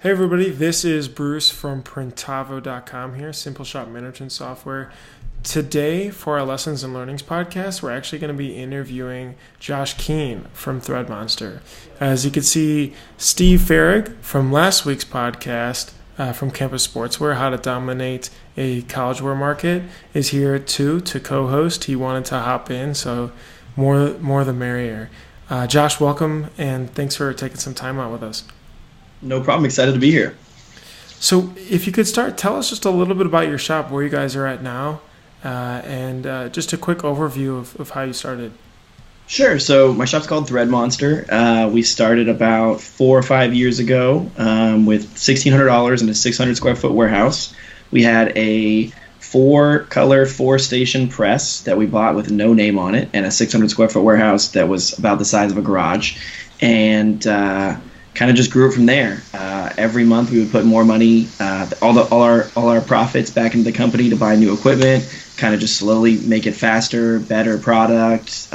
Hey everybody, this is Bruce from Printavo.com here, Simple Shop Management Software. Today, for our Lessons and Learnings podcast, we're actually going to be interviewing Josh Keene from ThreadMonster. As you can see, Steve Farrig from last week's podcast from Campus Sportswear, How to Dominate a College Wear Market, is here too to co-host. He wanted to hop in, so more the merrier. Josh, welcome, and thanks for taking some time out with us. No problem. Excited to be here. So if you could start, tell us just a little bit about your shop, where you guys are at now, and just a quick overview of how you started. Sure. So my shop's called ThreadMonster. We started about 4 or 5 years ago with $1,600 in a 600 square foot warehouse. We had a 4-color, 4-station press that we bought with no name on it, and a 600 square foot warehouse that was about the size of a garage. And kind of just grew it from there. Every month we would put more money, all our profits back into the company to buy new equipment, kind of just slowly make it faster, better product.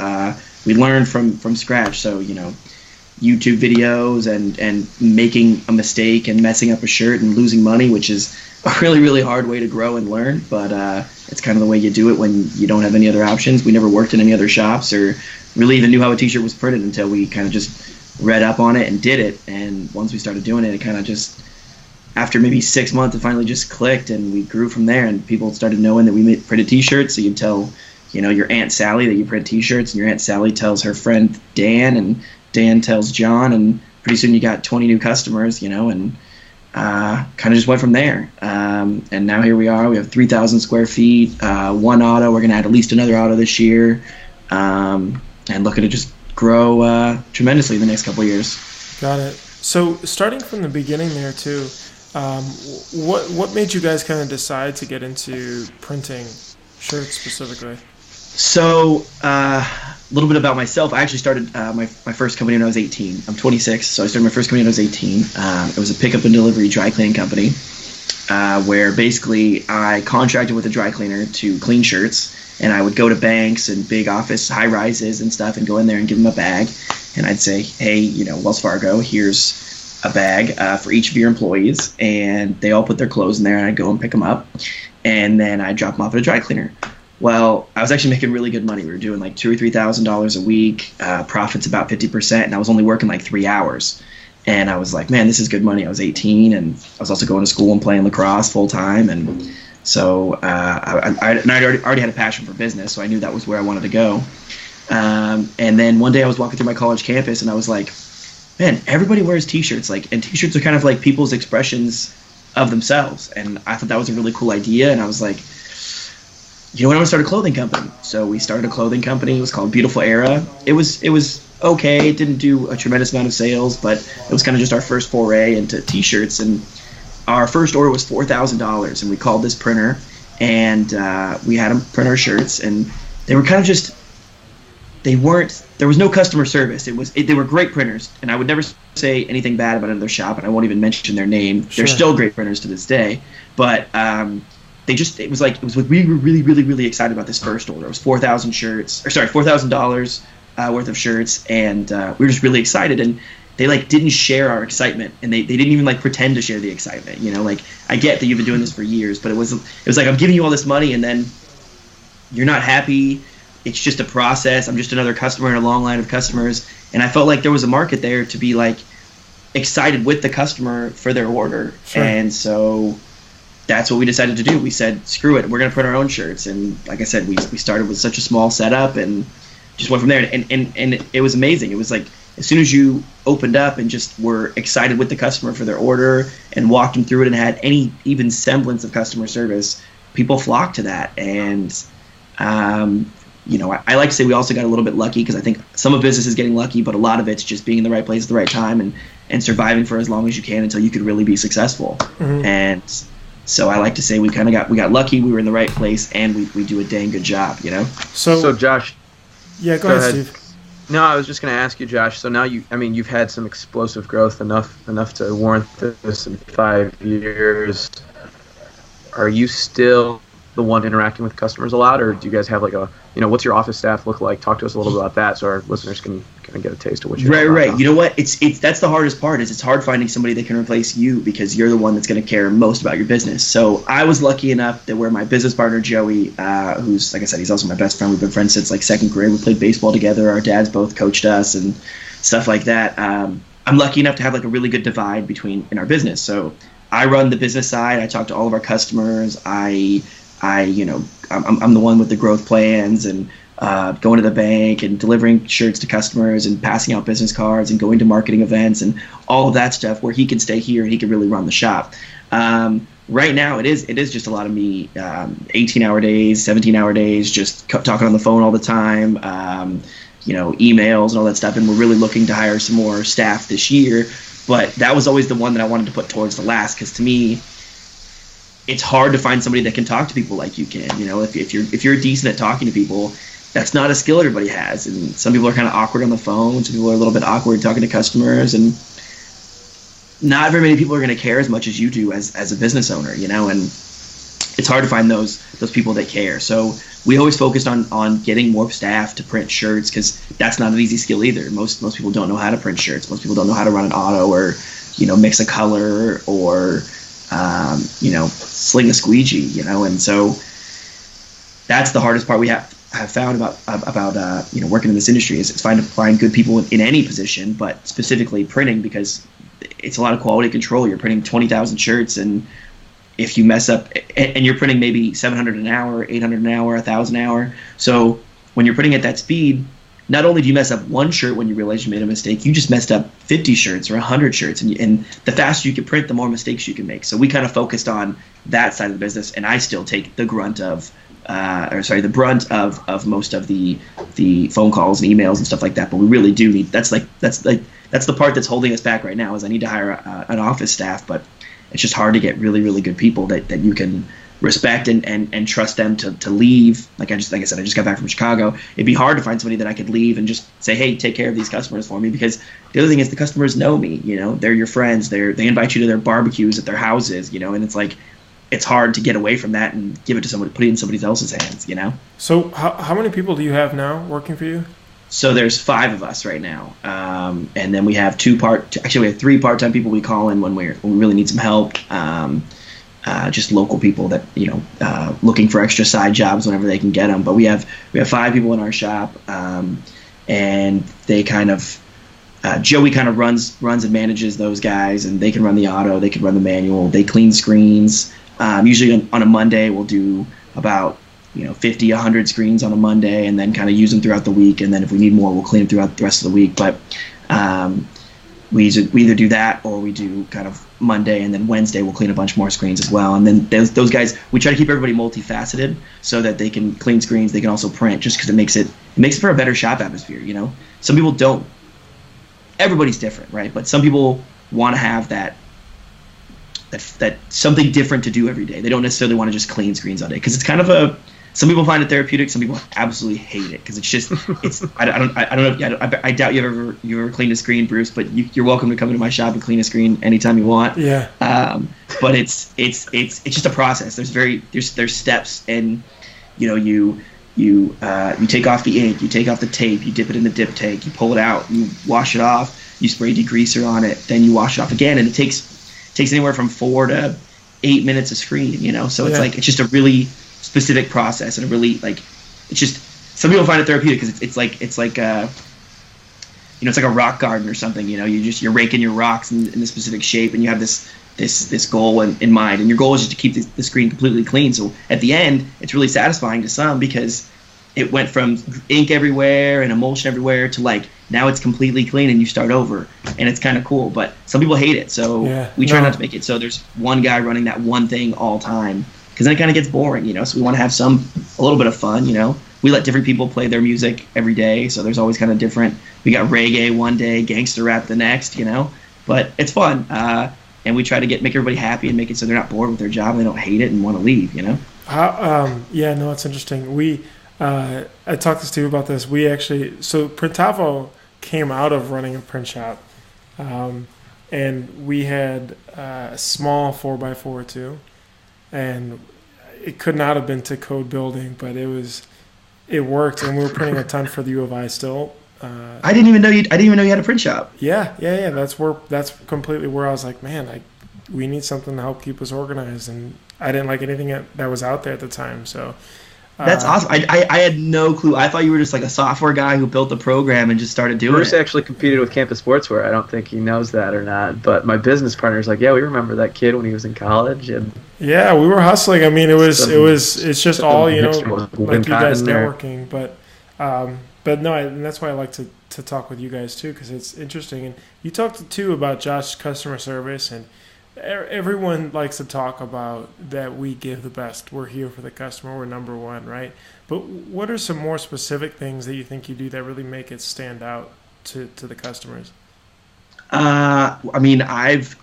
We learned from scratch. So, YouTube videos and making a mistake and messing up a shirt and losing money, which is a really, really hard way to grow and learn. But it's kind of the way you do it when you don't have any other options. We never worked in any other shops or really even knew how a t-shirt was printed until we kind of just read up on it and did it. And once we started doing it, it kind of just, after maybe 6 months, it finally just clicked, and we grew from there. And people started knowing that we printed t-shirts. So you'd tell, your Aunt Sally that you print t-shirts, and your Aunt Sally tells her friend Dan, and Dan tells John, and pretty soon you got 20 new customers, and kind of just went from there. And now here we are. We have 3,000 square feet, one auto. We're going to add at least another auto this year, and looking to just grow tremendously in the next couple of years. Got it. So starting from the beginning there too, what made you guys kind of decide to get into printing shirts specifically? So a little bit about myself. I actually started my first company when I was 18. I'm 26, so I started my first company when I was 18. It was a pickup and delivery dry cleaning company where basically I contracted with a dry cleaner to clean shirts. And I would go to banks and big office high-rises and stuff and go in there and give them a bag. And I'd say, hey, Wells Fargo, here's a bag for each of your employees. And they all put their clothes in there, and I'd go and pick them up. And then I'd drop them off at a dry cleaner. Well, I was actually making really good money. We were doing like $2,000 or $3,000 a week, profits about 50%, and I was only working like 3 hours. And I was like, man, this is good money. I was 18, and I was also going to school and playing lacrosse full-time. And so I already had a passion for business, so I knew that was where I wanted to go. And then one day I was walking through my college campus, and I was like, man, everybody wears T-shirts. And T-shirts are kind of like people's expressions of themselves. And I thought that was a really cool idea, and I was like, I'm going to start a clothing company. So we started a clothing company. It was called Beautiful Era. It was okay. It didn't do a tremendous amount of sales, but it was kind of just our first foray into T-shirts. And our first order was $4,000, and we called this printer, and we had them print our shirts, and they were kind of just, there was no customer service. They were great printers, and I would never say anything bad about another shop, and I won't even mention their name. Sure. They're still great printers to this day, but we were really, really, really excited about this first order. It was $4,000 worth of shirts, and we were just really excited, and they didn't share our excitement, and they didn't even pretend to share the excitement. I get that you've been doing this for years, but it was like, I'm giving you all this money, and then you're not happy. It's just a process. I'm just another customer in a long line of customers, and I felt like there was a market there to be excited with the customer for their order. Sure. And so that's what we decided to do. We said, screw it, we're going to print our own shirts. And like I said, we started with such a small setup and just went from there. And it was amazing. It was like, as soon as you opened up and just were excited with the customer for their order and walked them through it and had any even semblance of customer service, people flocked to that. And I like to say we also got a little bit lucky, because I think some of business is getting lucky, but a lot of it's just being in the right place at the right time and surviving for as long as you can until you could really be successful. Mm-hmm. And so I like to say we got lucky, we were in the right place, and we do a dang good job, So Josh. Yeah, go ahead, Steve. No, I was just going to ask you, Josh. So now you've had some explosive growth enough to warrant this in 5 years. Are you still the one interacting with customers a lot, or do you guys have like a, what's your office staff look like? Talk to us a little bit about that, so our listeners can kind of get a taste of what you're Right. now. You know what? It's that's the hardest part. Is it's hard finding somebody that can replace you because you're the one that's going to care most about your business. So I was lucky enough that where my business partner Joey, who's like I said, he's also my best friend. We've been friends since like second grade. We played baseball together. Our dads both coached us and stuff like that. I'm lucky enough to have like a really good divide in our business. So I run the business side. I talk to all of our customers. I'm the one with the growth plans and going to the bank and delivering shirts to customers and passing out business cards and going to marketing events and all of that stuff where he can stay here and he can really run the shop. Right now it is just a lot of me, 18-hour days, 17-hour days, just talking on the phone all the time, emails and all that stuff. And we're really looking to hire some more staff this year. But that was always the one that I wanted to put towards the last because to me, it's hard to find somebody that can talk to people like you can. If you're decent at talking to people, that's not a skill everybody has. And some people are kind of awkward on the phone. Some people are a little bit awkward talking to customers. And not very many people are going to care as much as you do as a business owner, and it's hard to find those people that care. So we always focused on getting more staff to print shirts because that's not an easy skill either. Most people don't know how to print shirts. Most people don't know how to run an auto or, mix a color or, sling a squeegee, and so that's the hardest part we have found about working in this industry is find good people in any position, but specifically printing because it's a lot of quality control. You're printing 20,000 shirts, and if you mess up, and you're printing maybe 700 an hour, 800 an hour, 1,000 an hour. So when you're printing at that speed, not only do you mess up one shirt when you realize you made a mistake, you just messed up 50 shirts or 100 shirts. And the faster you can print, the more mistakes you can make. So we kind of focused on that side of the business, and I still take the brunt of most of the phone calls and emails and stuff like that. But we really do need that's the part that's holding us back right now is I need to hire an office staff, but it's just hard to get really, really good people that you can respect and trust them to leave. Like I said, I just got back from Chicago. It'd be hard to find somebody that I could leave and just say, hey, take care of these customers for me, because the other thing is the customers know me, they're your friends. They invite you to their barbecues at their houses, and it's like, it's hard to get away from that and give it to somebody, put it in somebody else's hands, So how many people do you have now working for you? So there's 5 of us right now, and then we have we have 3 part-time people we call in when we really need some help. Just local people that looking for extra side jobs whenever they can get them. But we have 5 people in our shop, and they kind of Joey kind of runs and manages those guys, and they can run the auto, they can run the manual, they clean screens. Usually on a Monday we'll do about 50, 100 screens on a Monday, and then kind of use them throughout the week. And then if we need more, we'll clean them throughout the rest of the week. But we either do that or we do kind of Monday, and then Wednesday we'll clean a bunch more screens as well. And then those guys, we try to keep everybody multifaceted so that they can clean screens, they can also print, just because it makes it for a better shop atmosphere. Some people don't. Everybody's different, right? But some people want to have that something different to do every day. They don't necessarily want to just clean screens all day, because it's kind of some people find it therapeutic. Some people absolutely hate it because I doubt you've ever cleaned a screen, Bruce, but you're welcome to come into my shop and clean a screen anytime you want. Yeah. But it's just a process. There's steps, and you take off the ink, you take off the tape, you dip it in the dip tank, you pull it out, you wash it off, you spray degreaser on it, then you wash it off again, and it takes anywhere from 4 to 8 minutes a screen, so it's like, it's just a really specific process, and a really, like, it's just, some people find it therapeutic because it's like a rock garden or something. You're raking your rocks in a specific shape, and you have this goal in mind, and your goal is just to keep the screen completely clean. So at the end, it's really satisfying to some because it went from ink everywhere and emulsion everywhere to like, now it's completely clean and you start over, and it's kind of cool. But some people hate it, so we try not to make it so there's one guy running that one thing all time, because then it kind of gets boring, So we want to have a little bit of fun, We let different people play their music every day, so there's always kind of different. We got reggae one day, gangster rap the next, But it's fun, and we try to make everybody happy and make it so they're not bored with their job and they don't hate it and want to leave, It's interesting. I talked to Steve about this. So Printavo came out of running a print shop, and we had a small 4x4 too, and it could not have been to code building, but it worked, and we were printing a ton for the U of I still. I didn't even know you had a print shop. Yeah. That's completely where I was like, man, we need something to help keep us organized, and I didn't like anything that was out there at the time. So that's awesome. I had no clue. I thought you were just like a software guy who built the program and just started doing Bruce it. actually competed with Campus Sportswear. I don't think he knows that or not, but my business partner's like, yeah, we remember that kid when he was in college. And yeah, we were hustling. I mean, it's just all, like you guys networking, but no, and that's why I like to talk with you guys too, because it's interesting. And you talked too about Josh's customer service, and everyone likes to talk about that we give the best. We're here for the customer. We're number one, right? But what are some more specific things that you think you do that really make it stand out to the customers? I mean, I've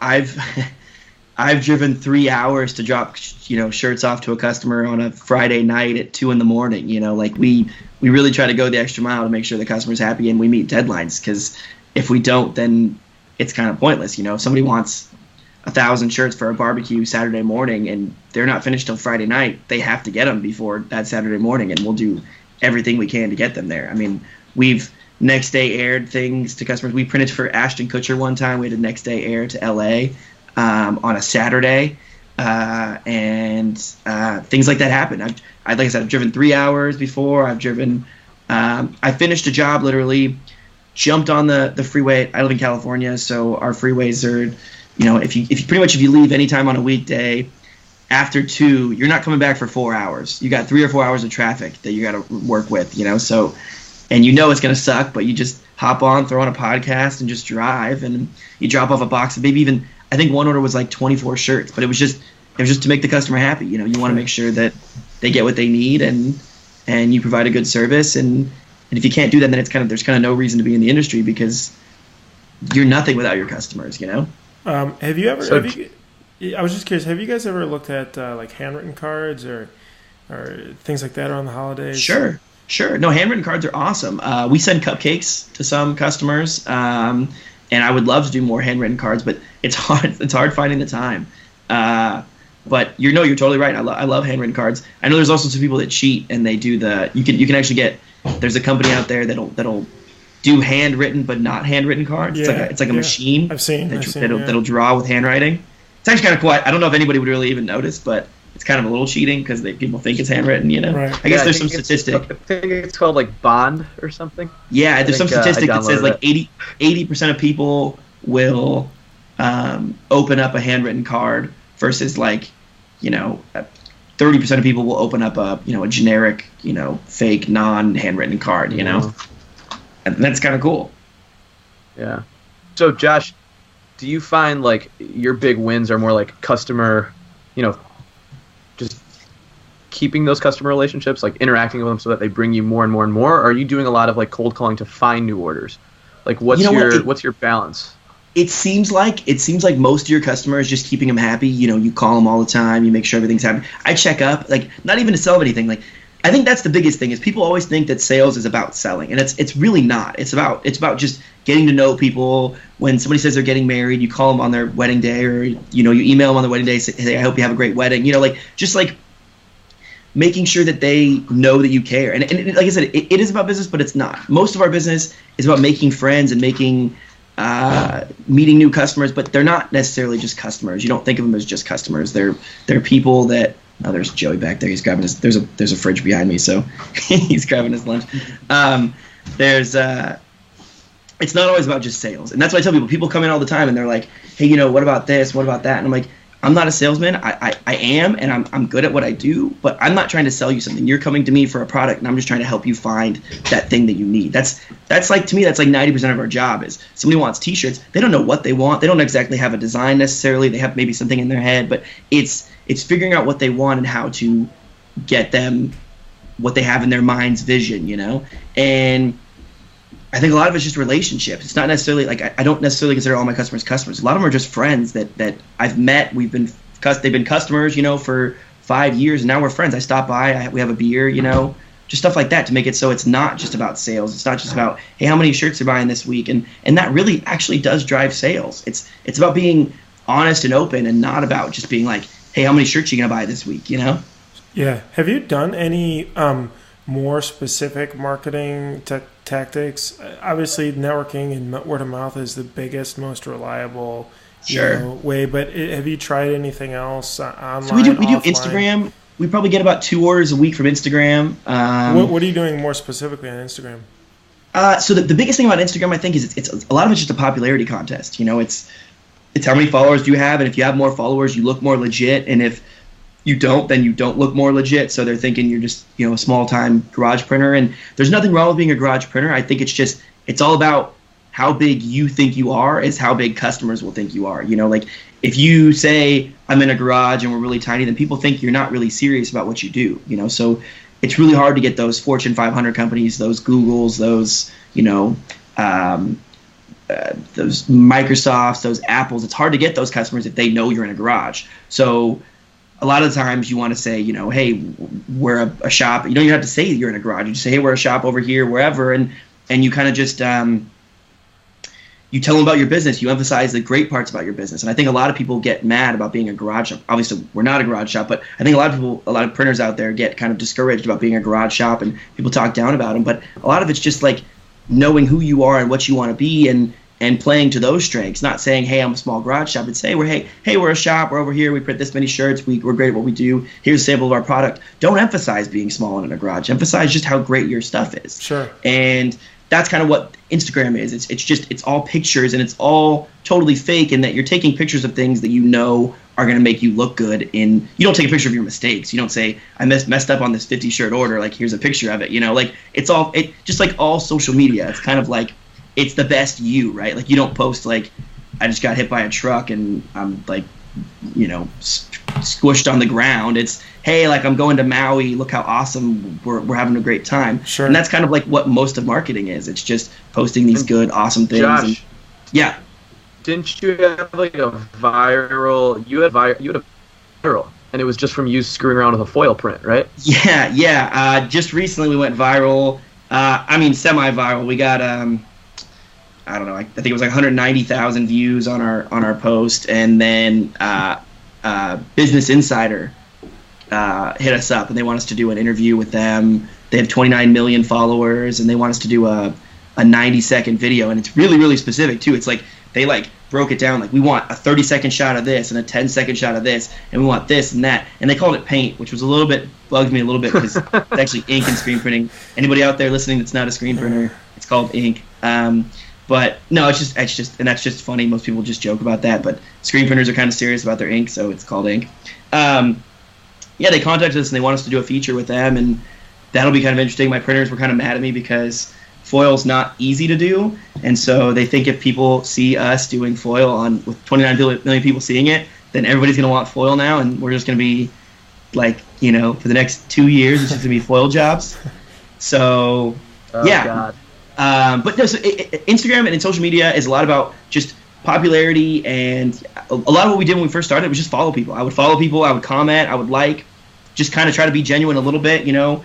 driven 3 hours to drop, shirts off to a customer on a Friday night at 2 a.m. Like we really try to go the extra mile to make sure the customer's happy, and we meet deadlines, because if we don't, then it's kind of pointless. If somebody wants 1,000 shirts for a barbecue Saturday morning and they're not finished till Friday night, they have to get them before that Saturday morning, and we'll do everything we can to get them there. I mean, we've next day aired things to customers. We printed for Ashton Kutcher one time. We had a next day air to LA on a Saturday, and things like that happen. Like I said, I've driven 3 hours before. I've driven. I finished a job literally, jumped on the freeway. I live in California, so our freeways are. If you leave anytime on a weekday after 2, you're not coming back for 4 hours. You got 3 or 4 hours of traffic that you got to work with, so, and it's going to suck, but you just hop on, throw on a podcast, and just drive, and you drop off a box of maybe even, I think one order was like 24 shirts, but it was just to make the customer happy. You want to make sure that they get what they need, and you provide a good service, and if you can't do that, then there's kind of no reason to be in the industry, because you're nothing without your customers, Have you ever? I was just curious. Have you guys ever looked at like handwritten cards or things like that around the holidays? Sure. No, handwritten cards are awesome. We send cupcakes to some customers, and I would love to do more handwritten cards, but it's hard. It's hard finding the time. But you're totally right. I love handwritten cards. I know there's also some people that cheat and they do you can actually get. There's a company out there that'll do handwritten but not handwritten cards. Yeah, it's like a machine. I've seen that'll draw with handwriting. It's actually kind of cool. I don't know if anybody would really even notice, but it's kind of a little cheating because people think it's handwritten. Right. I guess there's some statistic. I think it's called like Bond or something. Yeah, there's some statistic that says like 80% of people will open up a handwritten card versus 30% of people will open up a generic fake non-handwritten card. And that's kind of cool. Yeah. So, Josh, do you find like your big wins are more like customer, just keeping those customer relationships, like interacting with them so that they bring you more and more and more? Or are you doing a lot of like cold calling to find new orders? Like, what's your balance? It seems like most of your customers, just keeping them happy. You call them all the time. You make sure everything's happy. I check up, like not even to sell anything. Like, I think that's the biggest thing is people always think that sales is about selling, and it's really not. It's about just getting to know people. When somebody says they're getting married, you call them on their wedding day, or you email them on their wedding day, say, hey, I hope you have a great wedding. Just making sure that they know that you care. And like I said, it is about business, but it's not. Most of our business is about making friends and meeting new customers, but they're not necessarily just customers. You don't think of them as just customers. They're people that. Oh, there's Joey back there. He's grabbing his. There's a fridge behind me, so he's grabbing his lunch. It's not always about just sales, and that's why I tell people. People come in all the time, and they're like, "Hey, what about this? What about that?" And I'm like, "I'm not a salesman. I am, and I'm good at what I do, but I'm not trying to sell you something. You're coming to me for a product, and I'm just trying to help you find that thing that you need. That's like, to me, that's like 90% of our job is somebody wants T-shirts. They don't know what they want. They don't exactly have a design necessarily. They have maybe something in their head, but it's figuring out what they want and how to get them what they have in their mind's vision, And I think a lot of it's just relationships. It's not necessarily like I don't necessarily consider all my customers customers. A lot of them are just friends that I've met. They've been customers, for 5 years, and now we're friends. I stop by, we have a beer, just stuff like that to make it so it's not just about sales. It's not just about, hey, how many shirts are buying this week, and that really actually does drive sales. It's about being honest and open, and not about just being like, hey, how many shirts are you gonna buy this week? Yeah. Have you done any more specific marketing tactics? Obviously, networking and word of mouth is the biggest, most reliable way. But have you tried anything else online? So we do offline? Instagram. We probably get about 2 orders a week from Instagram. What are you doing more specifically on Instagram? So the biggest thing about Instagram, I think, is it's a lot of it's just a popularity contest. You know, it's how many followers do you have, and if you have more followers, you look more legit, and if you don't, then you don't look more legit. So they're thinking you're just, you know, a small-time garage printer, and there's nothing wrong with being a garage printer. I think it's all about how big you think you are is how big customers will think you are. You know, like if you say I'm in a garage and we're really tiny, then people think you're not really serious about what you do. You know, so it's really hard to get those Fortune 500 companies, those Googles, those, you know, those Microsofts, those Apples. It's hard to get those customers if they know you're in a garage. So a lot of the times you want to say, you know, hey, we're a shop. You don't even have to say you're in a garage. You just say, hey, we're a shop over here, wherever, and you kind of just you tell them about your business. You emphasize the great parts about your business. And I think a lot of people get mad about being a garage shop. Obviously, we're not a garage shop, but I think a lot of printers out there get kind of discouraged about being a garage shop, and people talk down about them. But a lot of it's just like knowing who you are and what you want to be, and playing to those strengths. Not saying, hey, I'm a small garage shop, but say, we're a shop. We're over here. We print this many shirts. We're great at what we do. Here's a sample of our product. Don't emphasize being small and in a garage. Emphasize just how great your stuff is. Sure. And that's kind of what Instagram is. It's all pictures, and it's all totally fake, in that you're taking pictures of things that you know are going to make you look good. You don't take a picture of your mistakes. You don't say, I messed up on this 50 shirt order. Like, here's a picture of it. You know, like just like all social media. It's kind of like, it's the best you, right? Like, you don't post like, I just got hit by a truck and I'm like, you know, squished on the ground. It's, hey, like, I'm going to Maui. Look how awesome we're having a great time. Sure. And that's kind of like what most of marketing is. It's just posting these good, awesome things. Josh, yeah. Didn't you have like a viral? You had a viral, and it was just from you screwing around with a foil print, right? Yeah. Just recently we went viral. I mean, semi-viral. We got I don't know. I think it was like 190,000 views on our post, and then Business Insider hit us up, and they want us to do an interview with them. They have 29 million followers, and they want us to do a 90-second video, and it's really, really specific too. It's like they like broke it down, like, we want a 30-second shot of this and a 10-second shot of this, and we want this and that, and they called it paint, which was bugged me a little bit, because it's actually ink and screen printing. Anybody out there listening that's not a screen printer, it's called ink. But no, it's just, and that's just funny. Most people just joke about that, but screen printers are kind of serious about their ink, so it's called ink. Yeah, they contacted us and they want us to do a feature with them, and that'll be kind of interesting. My printers were kind of mad at me because foil's not easy to do, and so they think if people see us doing foil with 29 million people seeing it, then everybody's gonna want foil now, and we're just gonna be like, you know, for the next 2 years, it's just gonna be foil jobs. So yeah. God. But no, so Instagram and social media is a lot about just popularity, and a lot of what we did when we first started was just follow people. I would follow people, I would comment, I would like, just kind of try to be genuine a little bit, you know.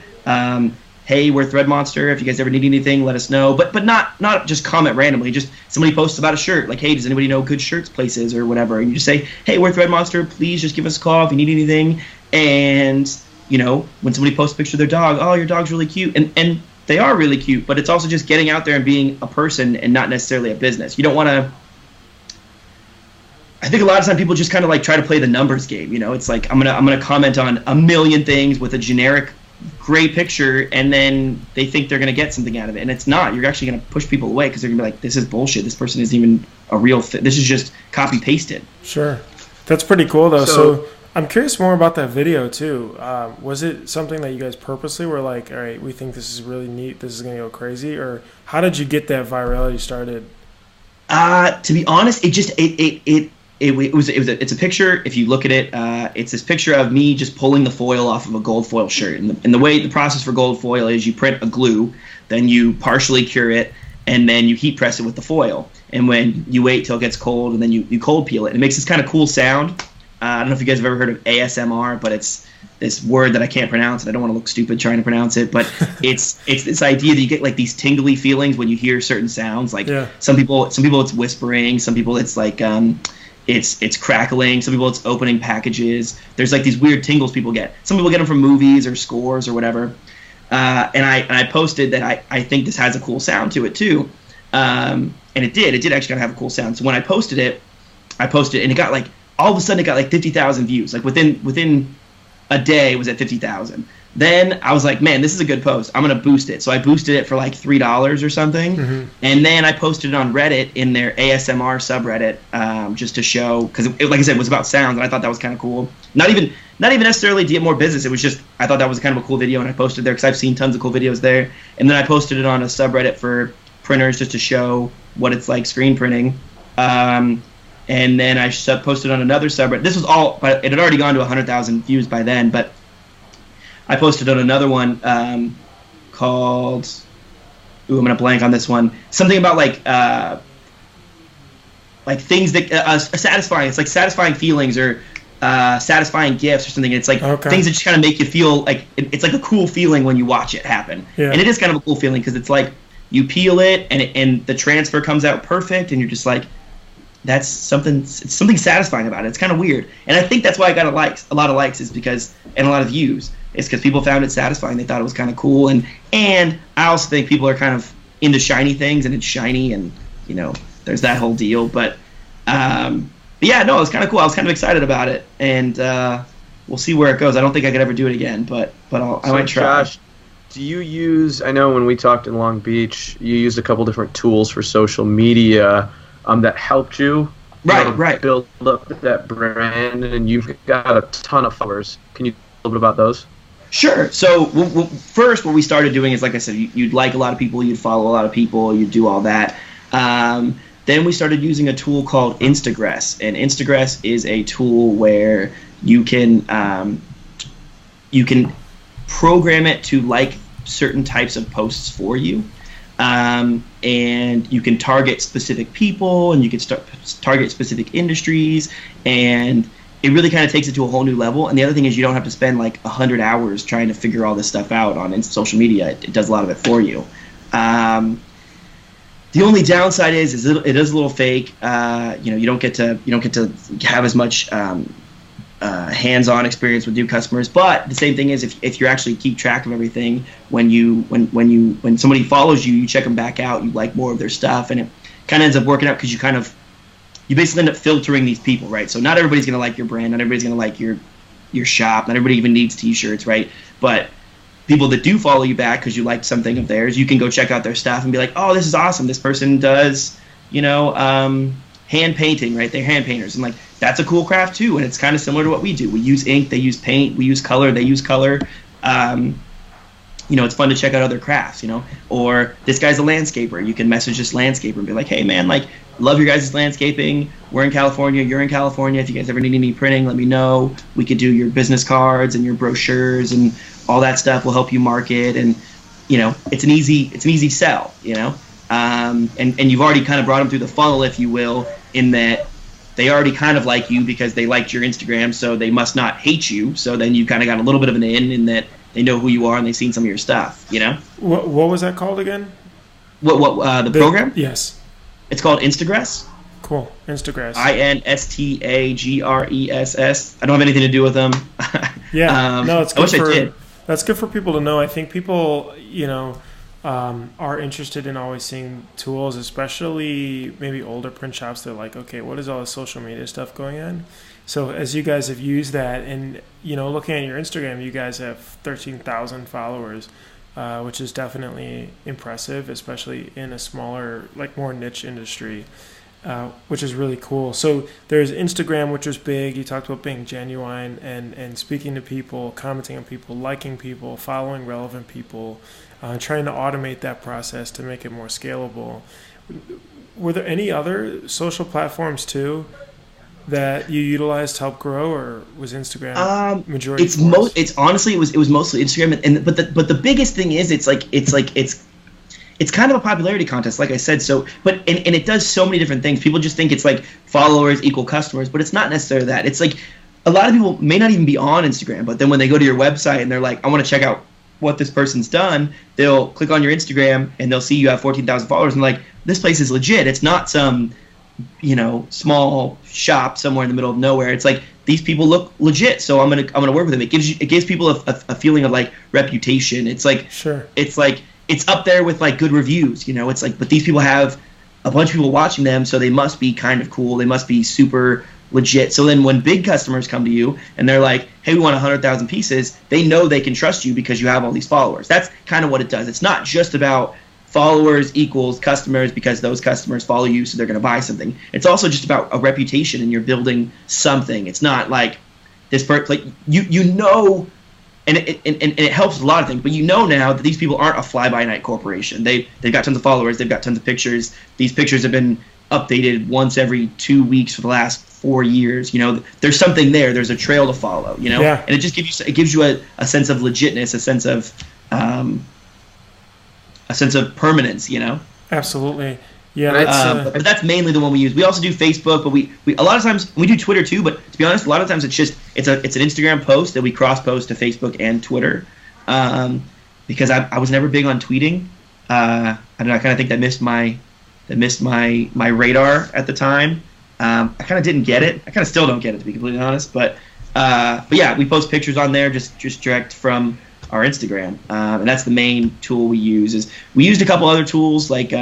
Hey, we're Thread Monster. If you guys ever need anything, let us know. But not just comment randomly. Just somebody posts about a shirt, like, hey, does anybody know good shirts places or whatever? And you just say, hey, we're Thread Monster. Please just give us a call if you need anything. And, you know, when somebody posts a picture of their dog, oh, your dog's really cute. And they are really cute, but it's also just getting out there and being a person and not necessarily a business. You don't want to. I think a lot of times people just kind of like try to play the numbers game. You know, it's like I'm gonna comment on a million things with a generic great picture, and then they think they're gonna get something out of it, and it's not. You're actually gonna push people away because they're gonna be like, this is bullshit. This person isn't even a real this is just copy pasted. Sure, that's pretty cool though. So I'm curious more about that video too. Was it something that you guys purposely were like, all right, we think this is really neat, this is going to go crazy, or how did you get that virality started? To be honest, it's a picture. If you look at it, it's this picture of me just pulling the foil off of a gold foil shirt. And the process for gold foil is you print a glue, then you partially cure it, and then you heat press it with the foil. And when you wait till it gets cold, and then you cold peel it. It makes this kind of cool sound. I don't know if you guys have ever heard of ASMR, but it's this word that I can't pronounce, and I don't want to look stupid trying to pronounce it. But it's this idea that you get like these tingly feelings when you hear certain sounds. Like some people it's whispering, some people it's like it's crackling. Some people it's opening packages. There's like these weird tingles people get. Some people get them from movies or scores or whatever. And I posted that I think this has a cool sound to it too. And it did actually kind of have a cool sound. So when I posted it and it got like, all of a sudden it got like 50,000 views. Like within a day it was at 50,000. Then I was like, man, this is a good post. I'm going to boost it. So I boosted it for like $3 or something. Mm-hmm. And then I posted it on Reddit in their ASMR subreddit, just to show, because like I said, it was about sounds, and I thought that was kind of cool. Not even necessarily to get more business. It was just, I thought that was kind of a cool video, and I posted there because I've seen tons of cool videos there. And then I posted it on a subreddit for printers just to show what it's like screen printing. And then I posted on another subreddit. This was all, but it had already gone to 100,000 views by then, but I posted on another one called, I'm going to blank on this one. Something about like things that are satisfying. It's like satisfying feelings or satisfying gifts or something. It's like things that just kind of make you feel like it's like a cool feeling when you watch it happen. Yeah. And it is kind of a cool feeling because it's like you peel it and the transfer comes out perfect and you're just like, it's something satisfying about it. It's kind of weird. And I think that's why I got a lot of likes is because, and a lot of views. It's because people found it satisfying. They thought it was kind of cool. And I also think people are kind of into shiny things, and it's shiny, and, you know, there's that whole deal. But yeah, no, it was kind of cool. I was kind of excited about it. And we'll see where it goes. I don't think I could ever do it again, but I might try. Josh, do you use, I know when we talked in Long Beach, you used a couple different tools for social media that helped you right build up that brand, and you've got a ton of followers. Can you tell a little bit about those? Sure. So first, what we started doing is, like I said, you'd like a lot of people, you'd follow a lot of people, you'd do all that. Then we started using a tool called Instagress, and Instagress is a tool where you can program it to like certain types of posts for you, and you can target specific people, and you can target specific industries, and it really kind of takes it to a whole new level. And the other thing is you don't have to spend like 100 hours trying to figure all this stuff out on social media. It does a lot of it for you. The only downside is it is a little fake. You don't get to have as much hands-on experience with new customers. But the same thing is if you actually keep track of everything, when somebody follows you, you check them back out, you like more of their stuff, and it kind of ends up working out because you basically end up filtering these people, right? So not everybody's going to like your brand, not everybody's going to like your shop, not everybody even needs T-shirts, right? But people that do follow you back because you liked something of theirs, you can go check out their stuff and be like, oh, this is awesome. This person does, hand painting, right? They're hand painters. And like, that's a cool craft too. And it's kind of similar to what we do. We use ink, they use paint, we use color, they use color. It's fun to check out other crafts, or this guy's a landscaper. You can message this landscaper and be like, hey man, like, love your guys' landscaping. We're in California. You're in California. If you guys ever need any printing, let me know. We could do your business cards and your brochures and all that stuff. We'll help you market. And, it's an easy sell, and you've already kind of brought them through the funnel, if you will, in that they already kind of like you because they liked your Instagram, so they must not hate you. So then you kind of got a little bit of an in that they know who you are and they've seen some of your stuff, What was that called again? The program? Yes. It's called Instagress. Cool. Instagress. Instagress. I don't have anything to do with them. Yeah. No, it's good. I did. That's good for people to know. I think people, are interested in always seeing tools, especially maybe older print shops. They're like, okay, what is all the social media stuff going on? So as you guys have used that, and looking at your Instagram, you guys have 13,000 followers. Which is definitely impressive, especially in a smaller, like more niche industry, which is really cool. So there's Instagram, which is big. You talked about being genuine and speaking to people, commenting on people, liking people, following relevant people, trying to automate that process to make it more scalable. Were there any other social platforms too that you utilized to help grow, or was Instagram majority? It's honestly it was mostly Instagram, but the biggest thing is it's kind of a popularity contest, like I said. So, but and it does so many different things. People just think it's like followers equal customers, but it's not necessarily that. It's like a lot of people may not even be on Instagram, but then when they go to your website and they're like, I want to check out what this person's done, they'll click on your Instagram and they'll see you have 14,000 followers and like, this place is legit. It's not some small shop somewhere in the middle of nowhere. It's like these people look legit, so I'm gonna work with them. It gives people a feeling of like reputation. It's like Sure. it's like it's up there with like good reviews. It's like, but these people have a bunch of people watching them, so they must be kind of cool. They must be super legit. So then when big customers come to you and they're like, hey, we want 100,000 pieces, they know they can trust you because you have all these followers. That's kind of what it does. It's not just about followers equals customers because those customers follow you, so they're going to buy something. It's also just about a reputation, and you're building something. It's not like this person, like and it helps a lot of things. But now that these people aren't a fly-by-night corporation. They've got tons of followers. They've got tons of pictures. These pictures have been updated once every 2 weeks for the last 4 years. There's something there. There's a trail to follow. Yeah. And it just gives you a sense of legitness, a sense of permanence. Absolutely. Yeah. But that's mainly the one we use. We also do Facebook, but we a lot of times we do Twitter too. But to be honest, a lot of times it's an Instagram post that we cross post to Facebook and Twitter, because I was never big on tweeting. I don't know. I kind of think that missed my radar at the time. I kind of didn't get it. I kind of still don't get it, to be completely honest. But yeah, we post pictures on there just direct from our Instagram, and that's the main tool we use. We used a couple other tools like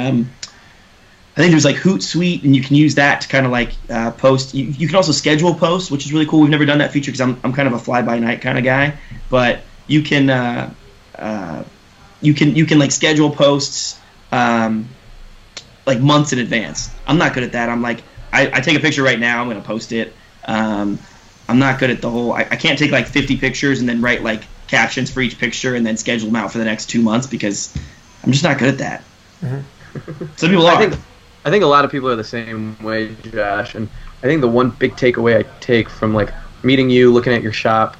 I think there's like Hootsuite, and you can use that to kind of like post. You can also schedule posts, which is really cool. We've never done that feature because I'm kind of a fly-by-night kind of guy, but you can like schedule posts like months in advance. I'm not good at that. I'm like I take a picture right now, I'm gonna post it. I'm not good at the whole. I can't take like 50 pictures and then write like captions for each picture and then schedule them out for the next 2 months because I'm just not good at that. Mm-hmm. Some people are. I think a lot of people are the same way, Josh. And I think the one big takeaway I take from like meeting you, looking at your shop,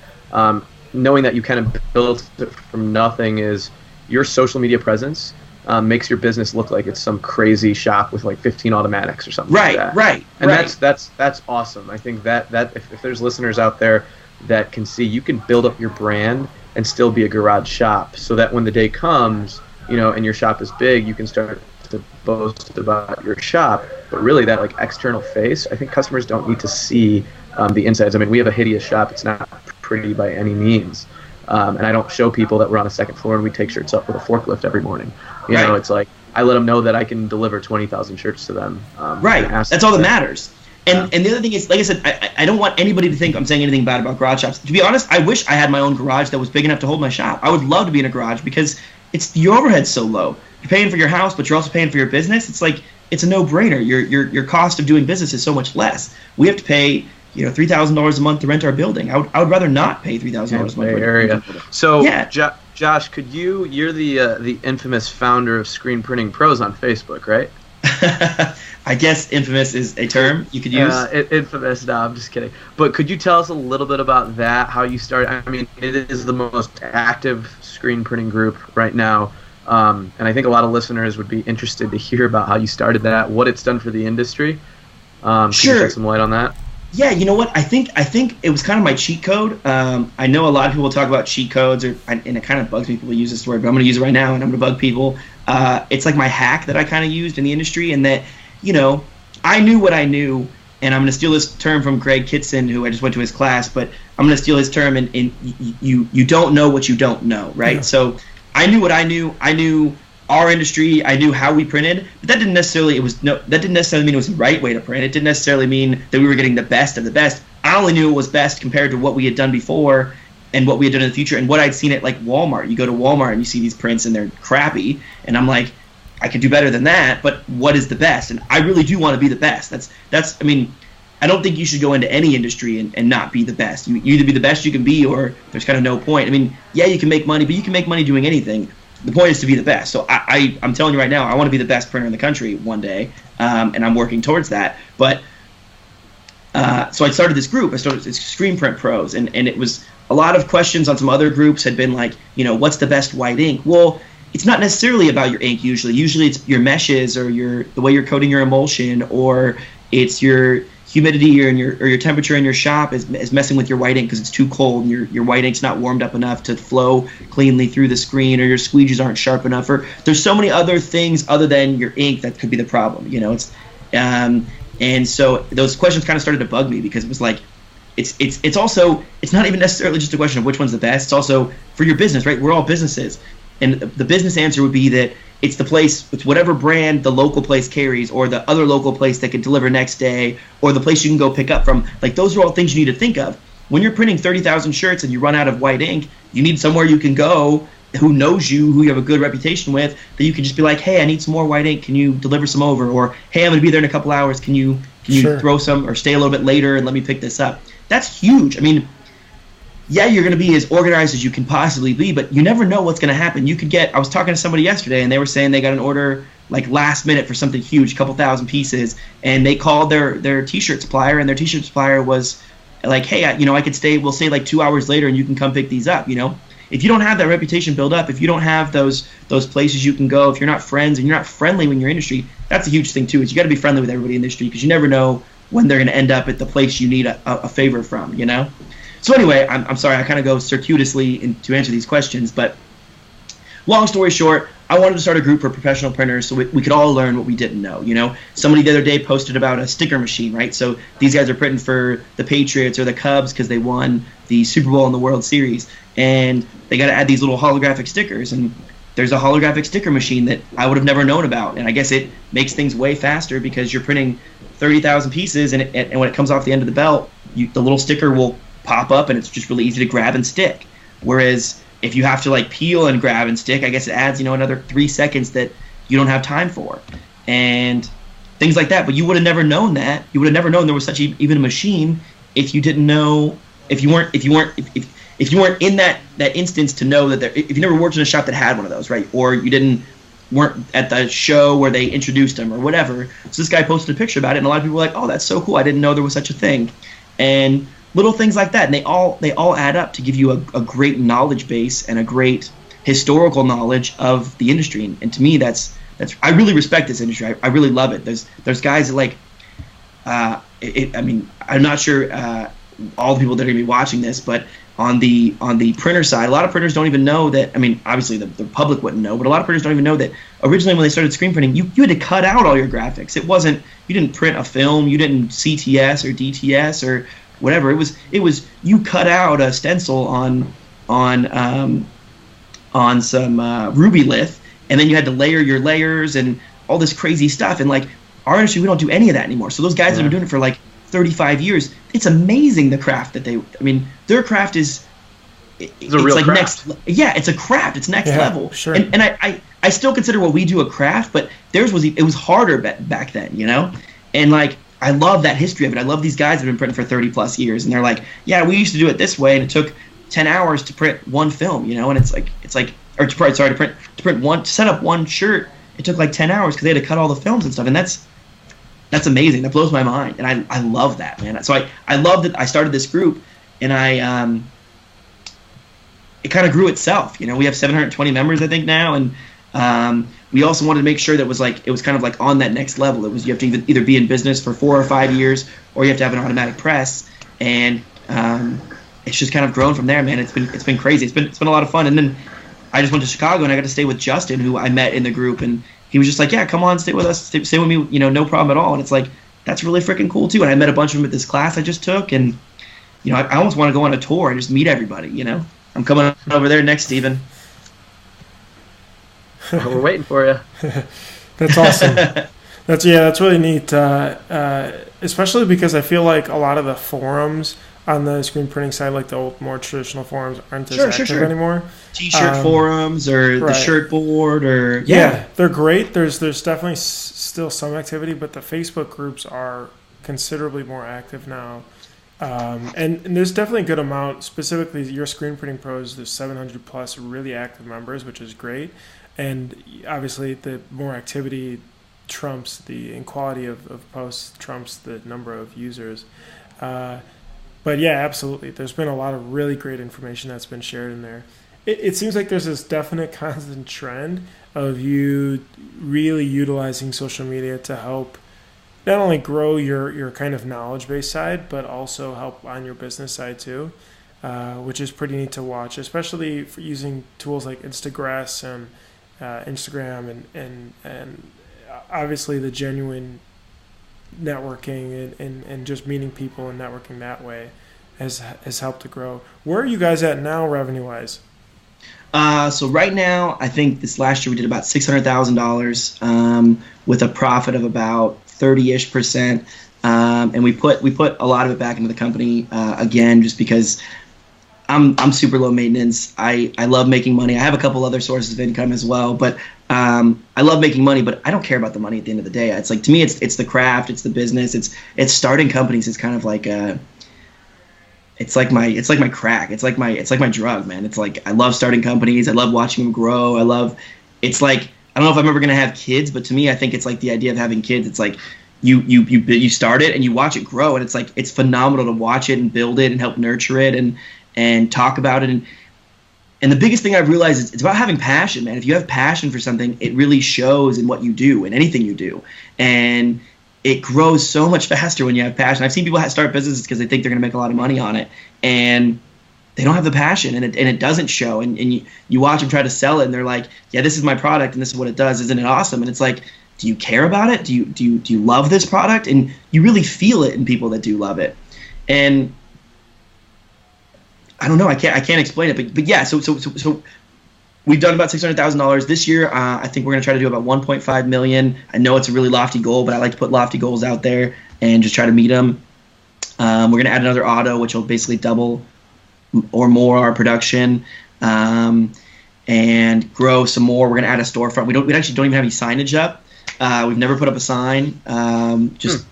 knowing that you kind of built it from nothing, is your social media presence makes your business look like it's some crazy shop with like 15 automatics or something like that. Right. And that's awesome. I think that if there's listeners out there that can see you can build up your brand and still be a garage shop, so that when the day comes, and your shop is big, you can start to boast about your shop. But really, that like external face, I think customers don't need to see the insides. I mean, we have a hideous shop. It's not pretty by any means. And I don't show people that we're on a second floor and we take shirts up with a forklift every morning. You know, it's like I let them know that I can deliver 20,000 shirts to them. Right. That's all that matters. And the other thing is, like I said, I don't want anybody to think I'm saying anything bad about garage shops. To be honest, I wish I had my own garage that was big enough to hold my shop. I would love to be in a garage because your overhead's so low. You're paying for your house, but you're also paying for your business. It's like it's a no-brainer. Your cost of doing business is so much less. We have to pay $3,000 a month to rent our building. I would rather not pay $3,000 a month. Area. So Josh, you're the infamous founder of Screen Printing Pros on Facebook, right? I guess infamous is a term you could use. Infamous. No, I'm just kidding. But could you tell us a little bit about that? How you started? I mean, it is the most active screen printing group right now, and I think a lot of listeners would be interested to hear about how you started that, what it's done for the industry. Can you shed some light on that? Yeah, you know what? I think it was kind of my cheat code. I know a lot of people talk about cheat codes, and it kind of bugs me people use this word, but I'm going to use it right now, and I'm going to bug people. It's like my hack that I kind of used in the industry, and that, I knew what I knew, and I'm going to steal this term from Greg Kitson, who I just went to his class, but I'm going to steal his term, and you don't know what you don't know, right? Yeah. So I knew what I knew. I knew our industry. I knew how we printed, but that didn't necessarily mean it was the right way to print. It didn't necessarily mean that we were getting the best of the best. I only knew it was best compared to what we had done before and what we had done in the future and what I'd seen at like Walmart. You go to Walmart and you see these prints and they're crappy, and I'm like, I could do better than that, but what is the best? And I really do want to be the best. That's I mean, I don't think you should go into any industry and not be the best. You either be the best you can be, or there's kind of no point. I mean, yeah, you can make money, but you can make money doing anything. The point is to be the best. So I'm telling you right now, I want to be the best printer in the country one day, and I'm working towards that. But so I started this group. I started this Screen Print Pros, and it was a lot of questions on some other groups had been like, what's the best white ink? Well, it's not necessarily about your ink usually. Usually it's your meshes or the way you're coating your emulsion, or it's your humidity or your temperature in your shop is messing with your white ink because it's too cold and your white ink's not warmed up enough to flow cleanly through the screen, or your squeegees aren't sharp enough, or there's so many other things other than your ink that could be the problem. It's and And so those questions kind of started to bug me, because it was like, it's also, it's not even necessarily just a question of which one's the best. It's also for your business, right? We're all businesses. And the business answer would be that it's the place, it's whatever brand the local place carries, or the other local place that can deliver next day, or the place you can go pick up from. Like, those are all things you need to think of. When you're printing 30,000 shirts and you run out of white ink, you need somewhere you can go who knows you, who you have a good reputation with, that you can just be like, hey, I need some more white ink. Can you deliver some over? Or, hey, I'm going to be there in a couple hours. Can you Sure. throw some, or stay a little bit later and let me pick this up? That's huge. I mean, yeah, you're going to be as organized as you can possibly be, but you never know what's going to happen. You could get, I was talking to somebody yesterday, and they were saying they got an order like last minute for something huge, a couple thousand pieces, and they called their t-shirt supplier, and their t-shirt supplier was like, hey, I could stay, we'll say like 2 hours later, and you can come pick these up, If you don't have that reputation built up, if you don't have those places you can go, if you're not friends and you're not friendly in your industry, that's a huge thing too. Is you got to be friendly with everybody in the industry, because you never know when they're going to end up at the place you need a favor from. So anyway, I'm sorry, I kind of go circuitously to answer these questions, but long story short, I wanted to start a group for professional printers so we could all learn what we didn't know. Somebody the other day posted about a sticker machine, right? So these guys are printing for the Patriots or the Cubs because they won the Super Bowl and the World Series, and they got to add these little holographic stickers, and there's a holographic sticker machine that I would have never known about, and I guess it makes things way faster because you're printing 30,000 pieces, and when it comes off the end of the belt, the little sticker will pop up, and it's just really easy to grab and stick. Whereas if you have to like peel and grab and stick, I guess it adds another 3 seconds that you don't have time for, and things like that. But you would have never known that. You would have never known there was such even a machine if you didn't know, if you weren't in that instance to know that if you never worked in a shop that had one of those, right? Or you weren't at the show where they introduced them or whatever. So this guy posted a picture about it, and a lot of people were like, oh, that's so cool, I didn't know there was such a thing. And little things like that, and they all add up to give you a great knowledge base and a great historical knowledge of the industry. And to me, that's I really respect this industry. I really love it. There's guys that like I'm not sure all the people that are going to be watching this, but on the printer side, a lot of printers don't even know that. I mean, obviously the public wouldn't know, but a lot of printers don't even know that originally when they started screen printing, you had to cut out all your graphics. You didn't print a film, you didn't CTS or DTS or whatever. It was you cut out a stencil on some Ruby Lith, and then you had to layer your layers and all this crazy stuff. And like our industry, we don't do any of that anymore. So those guys that have been doing it for like 35 years, it's amazing the craft that their craft is. It's a real like craft. It's a craft. It's next level. Sure. And I still consider what we do a craft, but theirs was harder back then, And like I love that history of it. I love these guys that have been printing for 30 plus years, and they're like, yeah, we used to do it this way, and it took 10 hours to print one film, and it's like to set up one shirt, it took like 10 hours because they had to cut all the films and stuff, and that's amazing. That blows my mind, and I love that, man. So I love that I started this group, and it kind of grew itself. We have 720 members, I think, now, and we also wanted to make sure that it was kind of like on that next level. It was, you have to either be in business for 4 or 5 years, or you have to have an automatic press, and it's just kind of grown from there, man. It's been crazy. It's been a lot of fun. And then I just went to Chicago, and I got to stay with Justin, who I met in the group, and he was just like, yeah, come on, stay with us, stay with me, no problem at all. And it's like, that's really freaking cool too. And I met a bunch of them at this class I just took, and I almost want to go on a tour and just meet everybody. I'm coming over there next, Steven. We're waiting for you. That's awesome. That's really neat. Especially because I feel like a lot of the forums on the screen printing side, like the old, more traditional forums, aren't as active anymore. T-shirt forums or the shirt board, or yeah, they're great. There's definitely still some activity, but the Facebook groups are considerably more active now. And there's definitely a good amount, specifically your screen printing pros. There's 700 plus really active members, which is great. And obviously, the more activity trumps the quality of posts, trumps the number of users. But yeah, absolutely. There's been a lot of really great information that's been shared in there. It seems like there's this definite constant trend of you really utilizing social media to help not only grow your kind of knowledge-based side, but also help on your business side too, which is pretty neat to watch, especially for using tools like Instagram and obviously the genuine networking and just meeting people and networking that way has helped to grow. Where are you guys at now, revenue wise? So right now, I think this last year we did about $600,000 with a profit of about 30-ish%. And we put a lot of it back into the company again, just because I'm super low maintenance. I love making money. I have a couple other sources of income as well, but I love making money. But I don't care about the money at the end of the day. It's like, to me, it's the craft, it's the business, it's starting companies. It's kind of like it's like my crack. It's like my drug, man. It's like, I love starting companies. I love watching them grow. It's like, I don't know if I'm ever gonna have kids, but to me, I think it's like the idea of having kids. It's like you start it and you watch it grow, and it's like, it's phenomenal to watch it and build it and help nurture it and talk about it. And the biggest thing I've realized is it's about having passion, man. If you have passion for something, it really shows in what you do and anything you do. And it grows so much faster when you have passion. I've seen people start businesses because they think they're going to make a lot of money on it, and they don't have the passion, and it doesn't show. And you watch them try to sell it, and they're like, yeah, this is my product, and this is what it does. Isn't it awesome? And it's like, do you care about it? Do you love this product? And you really feel it in people that do love it. And I don't know. I can't explain it, but yeah. So we've done about $600,000 this year. I think we're gonna try to do about $1.5 million. I know it's a really lofty goal, but I like to put lofty goals out there and just try to meet them. We're gonna add another auto, which will basically double or more our production, and grow some more. We're gonna add a storefront. We actually don't even have any signage up. We've never put up a sign. Just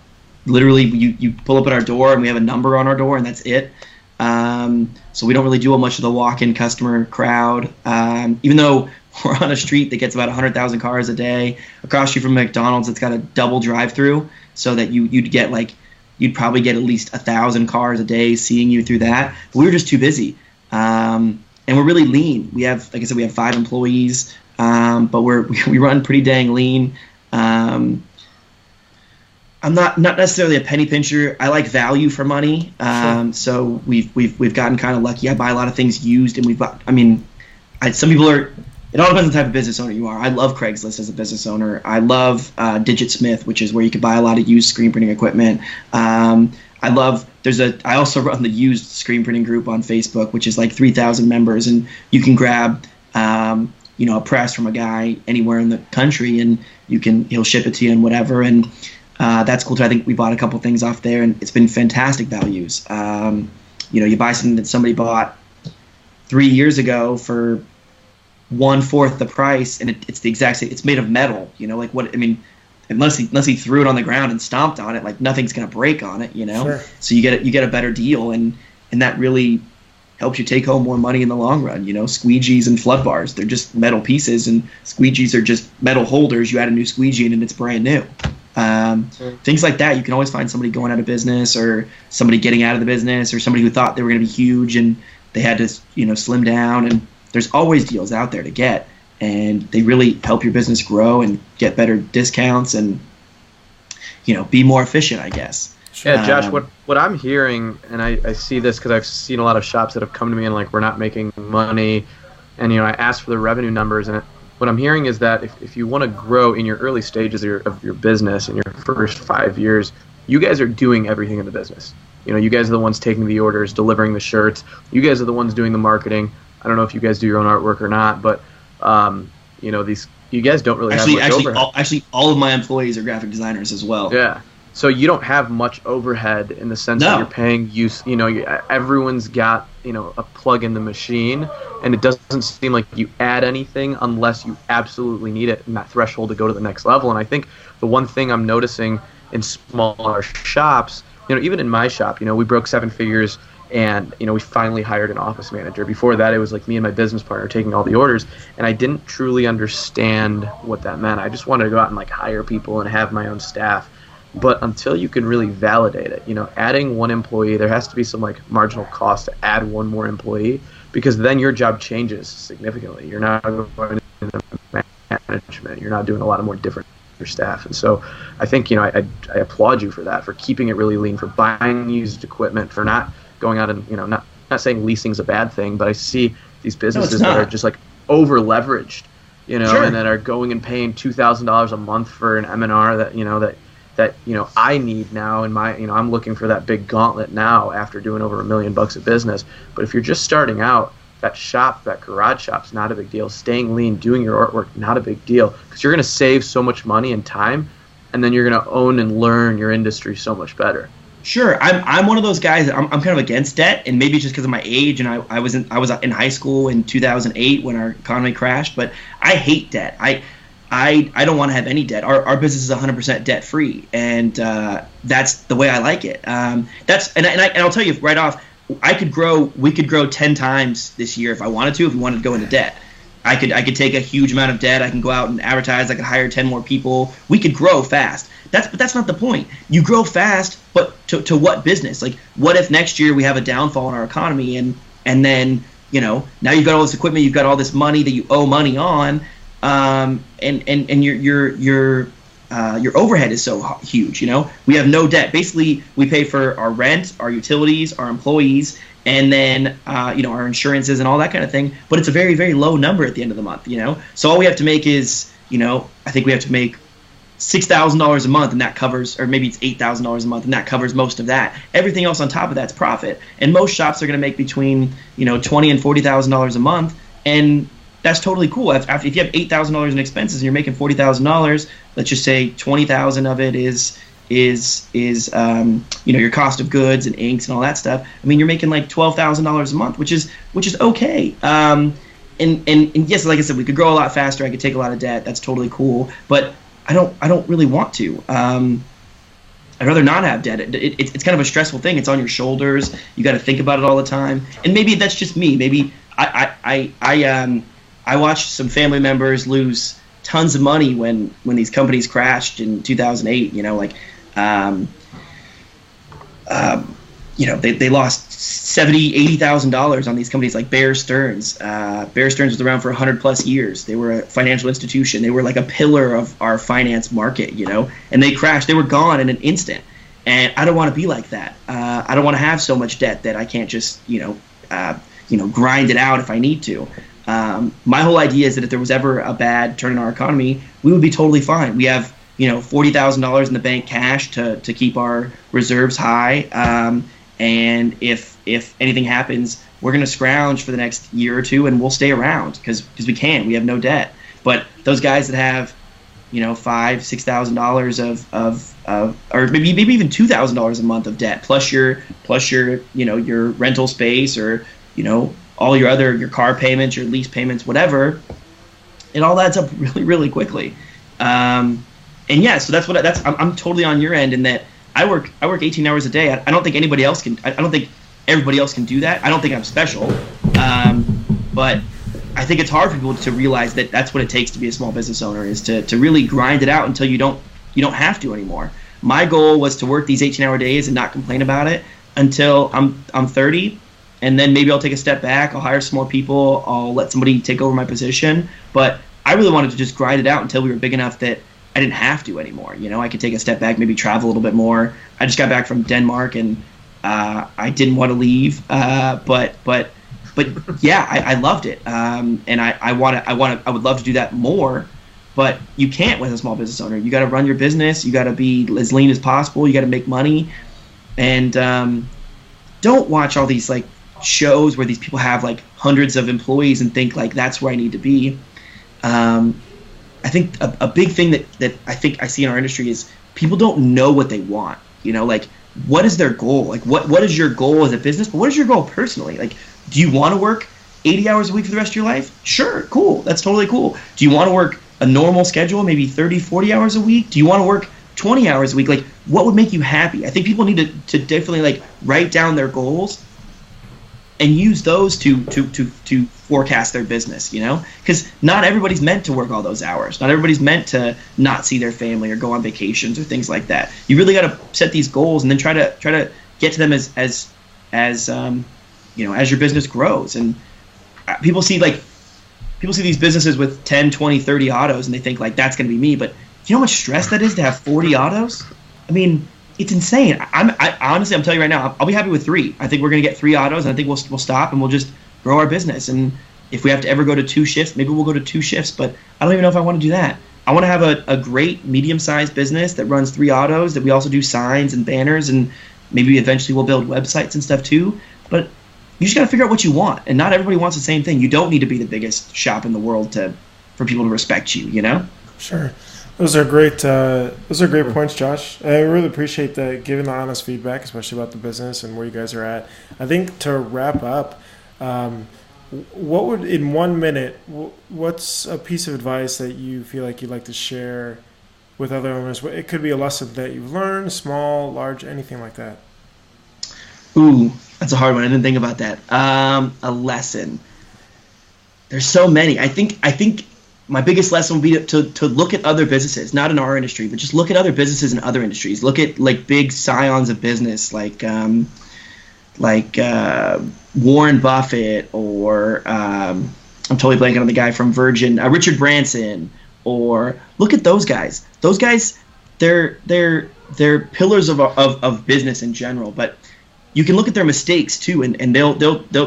literally, you pull up at our door, and we have a number on our door, and that's it. So we don't really do much of the walk-in customer crowd, even though we're on a street that gets about 100,000 cars a day. Across the street from McDonald's, it's got a double drive-through, so that you'd probably get at least 1,000 cars a day seeing you through that. But we were just too busy, and we're really lean. We have, like I said, we have 5 employees, but we run pretty dang lean. I'm not necessarily a penny pincher. I like value for money. So we've gotten kind of lucky. I buy a lot of things used, and some people are. It all depends on the type of business owner you are. I love Craigslist as a business owner. I love DigitSmith, which is where you can buy a lot of used screen printing equipment. I also run the used screen printing group on Facebook, which is like 3,000 members, and you can grab a press from a guy anywhere in the country, and he'll ship it to you and whatever. And that's cool too. I think we bought a couple things off there, and it's been fantastic values. You buy something that somebody bought 3 years ago for 1/4 the price, and it's the exact same. It's made of metal. Unless he threw it on the ground and stomped on it, like, nothing's gonna break on it. Sure. So you get a better deal, and that really helps you take home more money in the long run. Squeegees and flood bars, they're just metal pieces, and squeegees are just metal holders. You add a new squeegee in, and it's brand new. Things like that. You can always find somebody going out of business, or somebody getting out of the business, or somebody who thought they were going to be huge and they had to slim down. And there's always deals out there to get, and they really help your business grow and get better discounts and be more efficient, I guess. Yeah, Josh, what I'm hearing, and I see this because I've seen a lot of shops that have come to me and like, we're not making money, and I asked for the revenue numbers, and what I'm hearing is that if you want to grow in your early stages of your business, in your first 5 years, you guys are doing everything in the business. You guys are the ones taking the orders, delivering the shirts. You guys are the ones doing the marketing. I don't know if you guys do your own artwork or not, but you guys don't really have much overhead. All of my employees are graphic designers as well. Yeah. So you don't have much overhead in the sense that you're paying everyone's got, a plug in the machine, and it doesn't seem like you add anything unless you absolutely need it in that threshold to go to the next level. And I think the one thing I'm noticing in smaller shops, even in my shop, we broke 7 figures, and we finally hired an office manager. Before that, it was like me and my business partner taking all the orders, and I didn't truly understand what that meant. I just wanted to go out and like hire people and have my own staff. But until you can really validate it, adding 1 employee, there has to be some like marginal cost to add 1 more employee, because then your job changes significantly. You're not going into management. You're not doing a lot of more different for staff. And so I think, I applaud you for that, for keeping it really lean, for buying used equipment, for not going out and, not saying leasing's a bad thing, but I see these businesses that are just like over leveraged, Sure. and that are going and paying $2,000 a month for an M&R that, that that, I need now in my, I'm looking for that big gauntlet now after doing over $1 million of business. But if you're just starting out, that garage shop's not a big deal. Staying lean, doing your artwork, not a big deal, because you're going to save so much money and time, and then you're going to own and learn your industry so much better. Sure, I'm one of those guys. I'm kind of against debt, and maybe it's just because of my age. And I was in high school in 2008 when our economy crashed. But I hate debt. I don't want to have any debt. Our business is 100% debt free, and that's the way I like it. And I'll tell you right off, we could grow 10 times this year if I wanted to. If we wanted to go into debt, I could take a huge amount of debt. I can go out and advertise. I could hire 10 more people. We could grow fast. But that's not the point. You grow fast, but to what business? Like, what if next year we have a downfall in our economy, and then now you've got all this equipment, you've got all this money that you owe money on, and your overhead is so huge. We have no debt. Basically, we pay for our rent, our utilities, our employees, and then our insurances and all that kind of thing. But it's a very, very low number at the end of the month. So all we have to make is I think we have to make $6,000 a month, and that covers, or maybe it's $8,000 a month, and that covers most of that. Everything else on top of that's profit. And most shops are going to make between $20,000 and $40,000 a month, and that's totally cool. If you have $8,000 in expenses and you're making $40,000, let's just say $20,000 of it is your cost of goods and inks and all that stuff. I mean, you're making like $12,000 a month, which is okay. And yes, like I said, we could grow a lot faster. I could take a lot of debt. That's totally cool, but I don't really want to. I'd rather not have debt. It's kind of a stressful thing. It's on your shoulders. You got to think about it all the time. And maybe that's just me. Maybe I watched some family members lose tons of money when these companies crashed in 2008. They lost $70,000, $80,000 on these companies like Bear Stearns. Bear Stearns was around for 100+ years. They were a financial institution. They were like a pillar of our finance market, and they crashed. They were gone in an instant. And I don't want to be like that. I don't want to have so much debt that I can't just, grind it out if I need to. My whole idea is that if there was ever a bad turn in our economy, we would be totally fine. We have, $40,000 in the bank cash to keep our reserves high. And if anything happens, we're going to scrounge for the next year or two, and we'll stay around because we can. We have no debt. But those guys that have, $5,000-$6,000 or maybe even $2,000 a month of debt, plus your your rental space, or all your car payments, your lease payments, whatever, it all adds up really, really quickly. And yeah, so I'm totally on your end in that. I work 18 hours a day. I don't think anybody else can. I don't think everybody else can do that. I don't think I'm special, but I think it's hard for people to realize that that's what it takes to be a small business owner, is to really grind it out until you don't have to anymore. My goal was to work these 18-hour days and not complain about it until I'm 30, and then maybe I'll take a step back. I'll hire some more people. I'll let somebody take over my position. But I really wanted to just grind it out until we were big enough that I didn't have to anymore. I could take a step back, maybe travel a little bit more. I just got back from Denmark, and I didn't want to leave, but yeah, I loved it, and I would love to do that more, but you can't with a small business owner. You got to run your business. You got to be as lean as possible. You got to make money, and don't watch all these like shows where these people have like hundreds of employees and think like that's where I need to be. I think a big thing that I think I see in our industry is people don't know what they want. Like, what is their goal? Like, what is your goal as a business? But what is your goal personally? Like, do you want to work 80 hours a week for the rest of your life? Sure, cool. That's totally cool. Do you want to work a normal schedule, maybe 30, 40 hours a week? Do you want to work 20 hours a week? Like, what would make you happy? I think people need to definitely like write down their goals and use those to forecast their business, because not everybody's meant to work all those hours. Not everybody's meant to not see their family or go on vacations or things like that. You really got to set these goals and then try to get to them as your business grows. And people see these businesses with 10, 20, 30 autos, and they think like that's going to be me. But do you know how much stress that is to have 40 autos? I mean, it's insane. I honestly, I'm telling you right now, I'll be happy with 3. I think we're going to get 3 autos, and I think we'll stop and we'll just grow our business. And if we have to ever go to 2 shifts, maybe we'll go to 2 shifts. But I don't even know if I want to do that. I want to have a great medium-sized business that runs 3 autos, that we also do signs and banners, and maybe eventually we'll build websites and stuff too. But you just got to figure out what you want, and not everybody wants the same thing. You don't need to be the biggest shop in the world for people to respect you, you know? Sure. Those are great points, Josh. I really appreciate giving the honest feedback, especially about the business and where you guys are at. I think to wrap up, what would, in 1 minute, what's a piece of advice that you feel like you'd like to share with other owners? It could be a lesson that you've learned, small, large, anything like that. Ooh, that's a hard one. I didn't think about that. A lesson. There's so many. I think my biggest lesson would be to look at other businesses, not in our industry, but just look at other businesses in other industries. Look at like big scions of business, like Warren Buffett, or I'm totally blanking on the guy from Virgin, Richard Branson, or look at those guys. Those guys, they're pillars of business in general, but you can look at their mistakes too, and they'll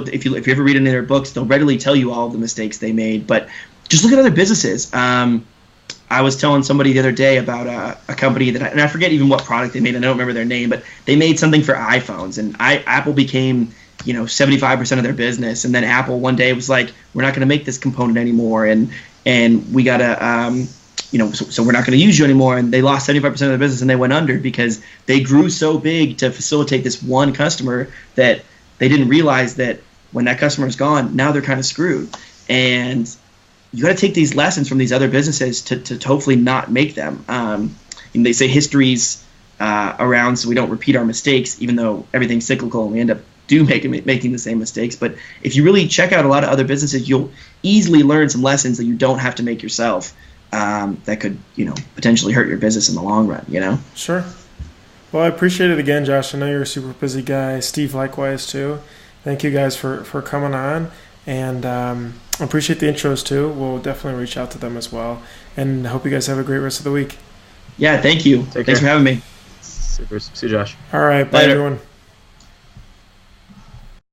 if you ever read any of their books, they'll readily tell you all of the mistakes they made. But just look at other businesses. I was telling somebody the other day about a company and I forget even what product they made. I don't remember their name, but they made something for iPhones, and Apple became 75% of their business, and then Apple one day was like, we're not going to make this component anymore, and we gotta so we're not going to use you anymore, and they lost 75% of their business and they went under because they grew so big to facilitate this one customer that they didn't realize that when that customer is gone, now they're kind of screwed. And you got to take these lessons from these other businesses to hopefully not make them. And they say history's around so we don't repeat our mistakes, even though everything's cyclical and we end up making the same mistakes. But if you really check out a lot of other businesses, you'll easily learn some lessons that you don't have to make yourself. That could, potentially hurt your business in the long run, Sure. Well, I appreciate it again, Josh. I know you're a super busy guy. Steve, likewise, too. Thank you guys for coming on. And I appreciate the intros, too. We'll definitely reach out to them as well. And I hope you guys have a great rest of the week. Yeah, thank you. Thanks for having me. Super. See you, Josh. All right. Bye, everyone.